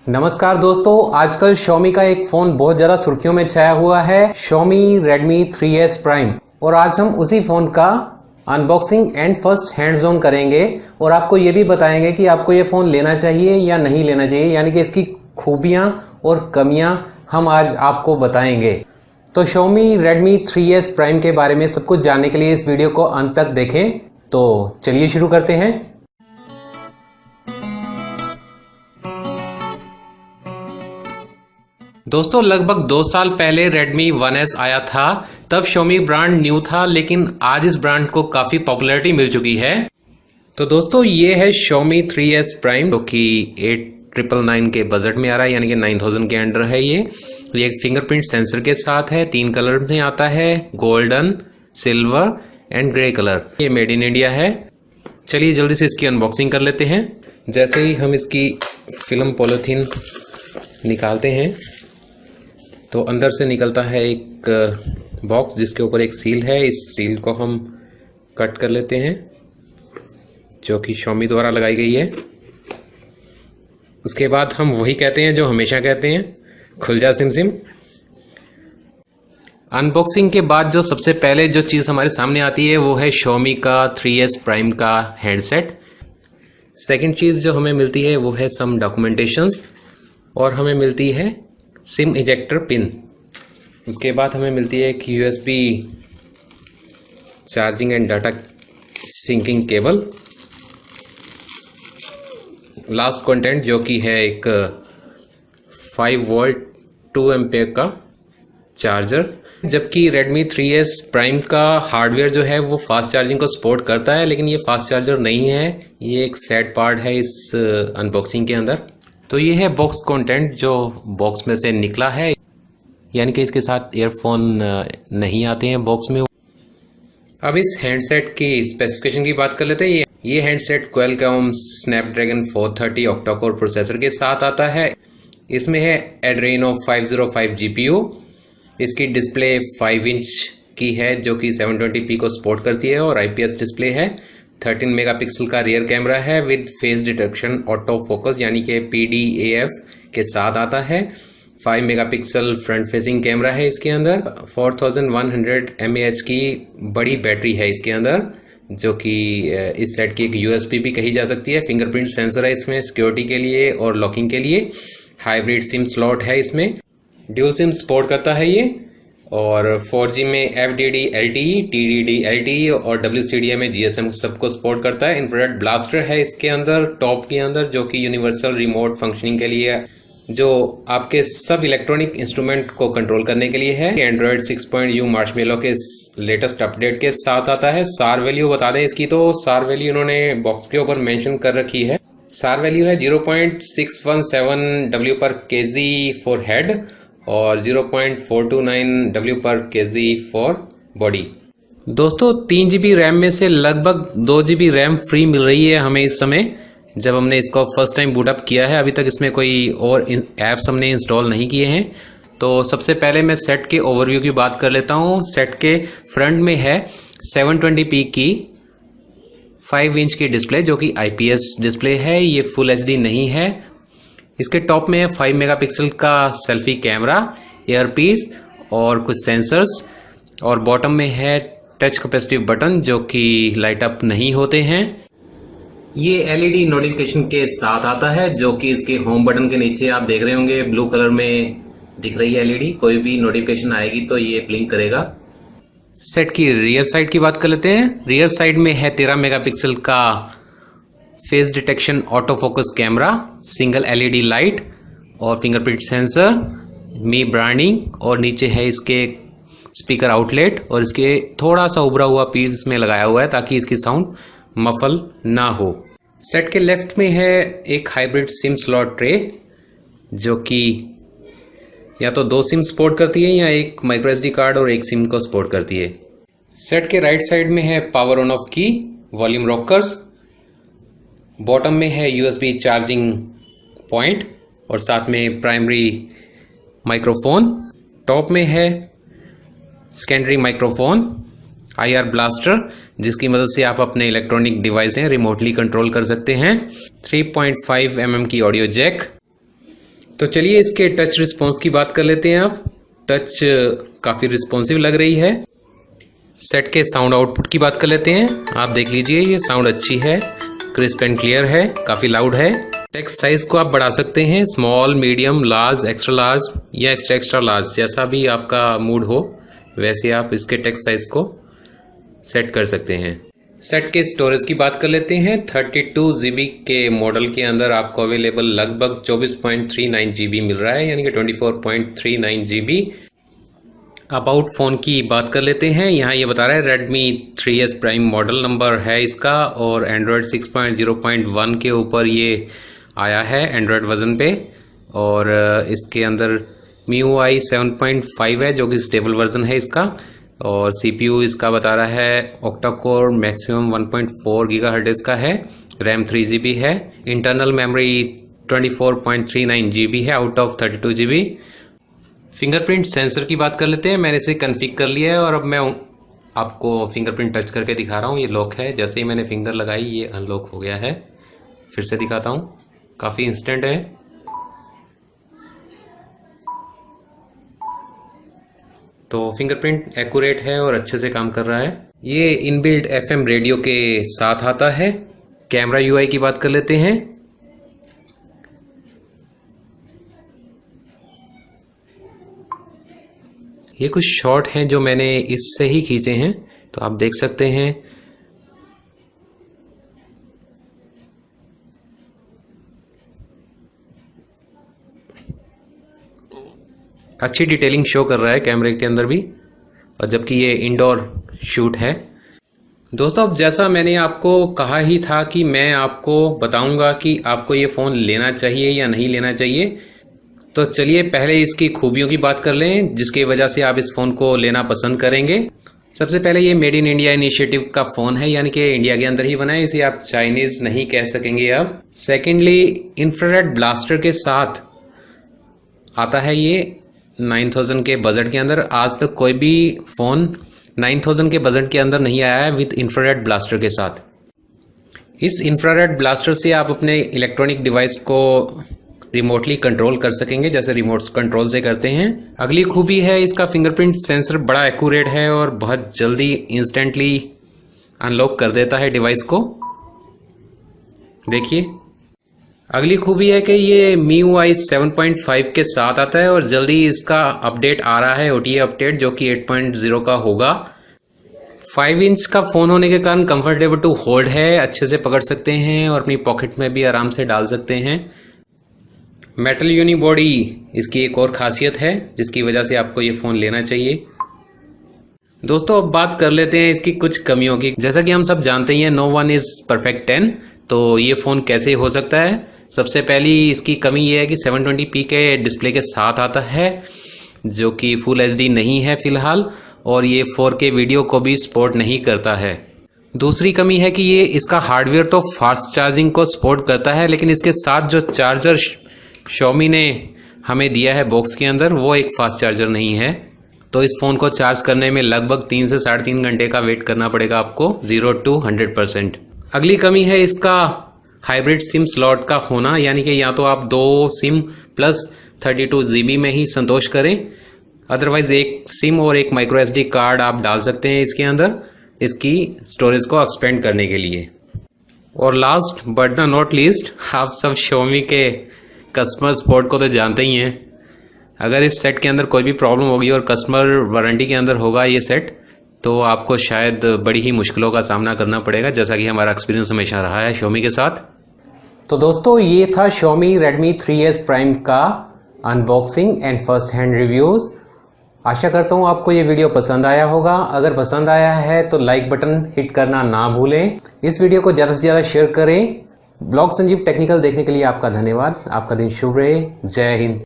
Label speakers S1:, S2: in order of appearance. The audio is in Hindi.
S1: नमस्कार दोस्तों, आजकल Xiaomi का एक फ़ोन बहुत ज़्यादा सुर्खियों में छाया हुआ है, Xiaomi Redmi 3S Prime। और आज हम उसी फ़ोन का unboxing and first hands on करेंगे और आपको ये भी बताएंगे कि आपको ये फ़ोन लेना चाहिए या नहीं लेना चाहिए, यानी कि इसकी खूबियाँ और कमियाँ हम आज आपको बताएंगे। तो Xiaomi Redmi 3S Prime के बारे में सब कुछ जानने के लिए इस वीडियो को अंत तक देखें। तो चलिए शुरू करते हैं। दोस्तों, लगभग 2 साल पहले Redmi 1S आया था, तब Xiaomi ब्रांड न्यू था, लेकिन आज इस ब्रांड को काफ़ी पॉपुलैरिटी मिल चुकी है। तो दोस्तों, ये है Xiaomi 3S Prime, जो कि 8999 के बजट में आ रहा है, यानी कि 9000 के अंडर है। ये एक फिंगरप्रिंट सेंसर के साथ है, 3 कलर में आता है, golden, silver and grey colour. ये मेड इन इंडिया है। चलिए जल्दी से इसकी अनबॉक्सिंग कर लेते हैं। जैसे ही हम इसकी फिल्म पॉलीथीन निकालते हैं तो अंदर से निकलता है एक बॉक्स जिसके ऊपर एक सील है। इस सील को हम कट कर लेते हैं, जो कि Xiaomi द्वारा लगाई गई है। उसके बाद हम वही कहते हैं जो हमेशा कहते हैं, खुल जा सिम सिम। अनबॉक्सिंग के बाद जो सबसे पहले जो चीज़ हमारे सामने आती है वो है Xiaomi का 3S Prime का हैंडसेट। सेकंड चीज़ जो हमें मिलती है वो है सम डॉक्यूमेंटेशंस, और हमें मिलती है सिम इजेक्टर पिन। उसके बाद हमें मिलती है एक USB charging and data syncing cable. Last content जो कि है एक 5 वोल्ट 2 एम्पेयर का चार्जर। जबकि Redmi 3S Prime का हार्डवेयर जो है वो फास्ट चार्जिंग को सपोर्ट करता है, लेकिन ये फास्ट चार्जर नहीं है। ये एक सैड पार्ट है इस अनबॉक्सिंग के अंदर। तो ये है बॉक्स कंटेंट जो बॉक्स में से निकला है, यानी कि इसके साथ ईयरफोन नहीं आते हैं बॉक्स में। अब इस हैंडसेट की स्पेसिफिकेशन की बात कर लेते हैं। ये handset Qualcomm Snapdragon 430 octa core processor के साथ आता है। इसमें है Adreno 505 GPU। इसकी डिस्प्ले 5 इंच की है, जो कि 720p को सपोर्ट करती है और IPS डिस्प्ले है। 13 मेगापिक्सल का रियर कैमरा है with face detection auto focus, यानी कि PDAF के साथ आता है। 5 मेगापिक्सल फ्रंट फेसिंग कैमरा है इसके अंदर। 4100 mAh की बड़ी बैटरी है इसके अंदर, जो कि इस सेट की एक USB भी कही जा सकती है। फिंगरप्रिंट सेंसर है इसमें सिक्योरिटी के लिए और लॉकिंग के लिए। हाइब्रिड सिम स्लॉट है इसमें, ड्यूल सिम सपोर्ट करता है ये। और 4G में FDD LTE, TDD LTE और WCDMA में GSM सबको सपोर्ट करता है। इंफ्रारेड ब्लास्टर है इसके अंदर, टॉप के अंदर, जो कि यूनिवर्सल रिमोट फंक्शनिंग के लिए, जो आपके सब इलेक्ट्रॉनिक इंस्ट्रूमेंट को कंट्रोल करने के लिए है। Android 6.0 मार्शमेलो के लेटेस्ट अपडेट के साथ आता है। सार वैल्यू बता दें इसकी, तो सार वैल्यू इन्होंने बॉक्स के ऊपर मेंशन कर रखी है। सार वैल्यू है 0.617 W पर kg फॉर हेड और 0.429 W पर kg फॉर बॉडी। दोस्तों, 3 GB रैम में से लगभग 2 GB रैम फ्री मिल रही है हमें इस समय, जब हमने इसको फर्स्ट टाइम बूट अप किया है। अभी तक इसमें कोई और ऐप्स हमने इंस्टॉल नहीं किए हैं। तो सबसे पहले मैं सेट के ओवरव्यू की बात कर लेता हूँ। सेट के फ्रंट में है 720p की 5 इंच की डिस्प्ले, जो कि IPS डिस्प्ले है, ये फुल HD नहीं है। इसके टॉप में है 5 मेगापिक्सल का सेल्फी कैमरा, ईयरपीस और कुछ सेंसर्स। और बॉटम में है टच कैपेसिटिव बटन, जो कि लाइट अप नहीं होते हैं। ये LED नोटिफिकेशन के साथ आता है, जो कि इसके होम बटन के नीचे आप देख रहे होंगे ब्लू कलर में दिख रही है LED। कोई भी नोटिफिकेशन आएगी तो ये ब्लिंक करेगा। सेट की रियर साइड की बात कर लेते हैं। रियर साइड में है 13 मेगापिक्सल का face detection auto focus camera, single LED light और फिंगरप्रिंट सेंसर, मी ब्रांडिंग, और नीचे है इसके स्पीकर आउटलेट, और इसके थोड़ा सा उभरा हुआ पीस इसमें लगाया हुआ है ताकि इसकी साउंड मफल ना हो। सेट के लेफ्ट में है एक हाइब्रिड सिम स्लॉट ट्रे, जो कि या तो 2 सिम सपोर्ट करती है या एक माइक्रो SD कार्ड और एक सिम को सपोर्ट करती है। सेट के राइट साइड में है पावर ऑन ऑफ की, वॉल्यूम रॉकर्स। बॉटम में है USB चार्जिंग पॉइंट और साथ में प्राइमरी माइक्रोफोन। टॉप में है सेकेंडरी माइक्रोफोन, IR ब्लास्टर, जिसकी मदद से आप अपने इलेक्ट्रॉनिक डिवाइसें रिमोटली कंट्रोल कर सकते हैं। 3.5 mm की ऑडियो जैक, तो चलिए इसके टच रिस्पॉन्स की बात कर लेते हैं। आप टच काफ़ी रिस्पॉन्सिव लग रही है। सेट के साउंड आउटपुट की बात कर लेते हैं। आप देख लीजिए, ये साउंड अच्छी है, क्रिस्प एंड क्लियर है, काफ़ी लाउड है। टेक्स्ट साइज को आप बढ़ा सकते हैं, small, medium, large, extra large या एक्स्ट्रा लार्ज, जैसा भी आपका मूड हो वैसे आप इसके टेक्स्ट साइज को सेट कर सकते हैं। सेट के स्टोरेज की बात कर लेते हैं। 32 GB के मॉडल के अंदर आपको अवेलेबल लगभग 24.39 GB मिल रहा है, यानी कि 24.39 GB। अबाउट फ़ोन की बात कर लेते हैं। यहाँ ये बता रहा है Redmi 3S Prime model number है इसका, और एंड्रॉयड 6.0.1 के ऊपर ये आया है एंड्रॉयड वर्जन पे, और इसके अंदर MIUI 7.5 है जो कि स्टेबल वर्जन है इसका, और CPU इसका बता रहा है ऑक्टा कोर मैक्सिमम 1.4 GHz का है, रैम 3 GB है, इंटरनल मेमोरी 24.39 GB है out of 32 GB। Fingerprint sensor की बात कर लेते हैं। मैंने इसे कन्फिग कर लिया है और अब मैं आपको फिंगरप्रिंट टच करके दिखा रहा हूँ। ये लॉक है, जैसे ही मैंने फिंगर लगाई ये अनलॉक हो गया है। फिर से दिखाता हूँ, काफ़ी इंस्टेंट है। तो फिंगरप्रिंट एक्यूरेट है और अच्छे से काम कर रहा है। ये इनबिल्ट FM रेडियो के साथ आता है। कैमरा UI की बात कर लेते हैं। ये कुछ शॉट हैं जो मैंने इससे ही खींचे हैं, तो आप देख सकते हैं। अच्छी डिटेलिंग शो कर रहा है कैमरे के अंदर भी, और जबकि ये इंडोर शूट है। दोस्तों, अब जैसा मैंने आपको कहा ही था कि मैं आपको बताऊंगा कि आपको ये फ़ोन लेना चाहिए या नहीं लेना चाहिए। तो चलिए पहले इसकी खूबियों की बात कर लें जिसकी वजह से आप इस फ़ोन को लेना पसंद करेंगे। सबसे पहले ये मेड इन इंडिया इनिशिएटिव का फ़ोन है, यानी कि इंडिया के अंदर ही बना है, इसे आप चाइनीज़ नहीं कह सकेंगे अब। सेकेंडली, इंफ्रारेड ब्लास्टर के साथ आता है ये 9000 के बजट के अंदर। आज तक कोई भी फ़ोन 9000 के बजट के अंदर नहीं आया है विद इंफ्रारेड ब्लास्टर के साथ। इस इंफ्रारेड ब्लास्टर से आप अपने इलेक्ट्रॉनिक डिवाइस को रिमोटली कंट्रोल कर सकेंगे, जैसे रिमोट कंट्रोल से करते हैं। अगली खूबी है इसका फिंगरप्रिंट सेंसर बड़ा एक्यूरेट है और बहुत जल्दी इंस्टेंटली अनलॉक कर देता है डिवाइस को। देखिए, अगली खूबी है कि ये MIUI 7.5 के साथ आता है और जल्दी इसका अपडेट आ रहा है, OTA अपडेट, जो कि 8.0 का होगा। 5 इंच का फ़ोन होने के कारण कंफर्टेबल टू होल्ड है, अच्छे से पकड़ सकते हैं और अपनी पॉकेट में भी आराम से डाल सकते हैं। मेटल यूनी बॉडी इसकी एक और खासियत है जिसकी वजह से आपको ये फ़ोन लेना चाहिए। दोस्तों, अब बात कर लेते हैं इसकी कुछ कमियों की। जैसा कि हम सब जानते ही हैं, नो वन इज़ परफेक्ट 10। तो ये फ़ोन कैसे हो सकता है? सबसे पहली इसकी कमी ये है कि 720p के डिस्प्ले के साथ आता है, जो कि फुल HD नहीं है फ़िलहाल, और ये 4K वीडियो को भी सपोर्ट नहीं करता है। दूसरी कमी है कि ये इसका हार्डवेयर तो फास्ट चार्जिंग को सपोर्ट करता है, लेकिन इसके साथ जो चार्जर Xiaomi ने हमें दिया है बॉक्स के अंदर, वो एक फास्ट चार्जर नहीं है। तो इस फ़ोन को चार्ज करने में लगभग 3 से 3.5 घंटे का वेट करना पड़ेगा आपको 0 to 100%। अगली कमी है इसका हाइब्रिड सिम स्लॉट का होना, यानी कि या तो आप 2 सिम प्लस 32 GB में ही संतोष करें, अदरवाइज एक सिम और एक माइक्रो SD कार्ड आप डाल सकते हैं इसके अंदर, इसकी स्टोरेज को एक्सपेंड करने के लिए। और last but the not least, आप सब Xiaomi के कस्टमर सपोर्ट को तो जानते ही हैं। अगर इस सेट के अंदर कोई भी प्रॉब्लम होगी और कस्टमर वारंटी के अंदर होगा ये सेट, तो आपको शायद बड़ी ही मुश्किलों का सामना करना पड़ेगा, जैसा कि हमारा एक्सपीरियंस हमेशा रहा है Xiaomi के साथ। तो दोस्तों, ये था Xiaomi Redmi 3S Prime का unboxing and first hand reviews. आशा करता हूँ आपको ये वीडियो पसंद आया होगा। अगर पसंद आया है तो लाइक बटन हिट करना ना भूलें। इस वीडियो को ज़्यादा से ज़्यादा शेयर करें। ब्लॉग संजीव टेक्निकल देखने के लिए आपका धन्यवाद। आपका दिन शुभ रहे। जय हिंद।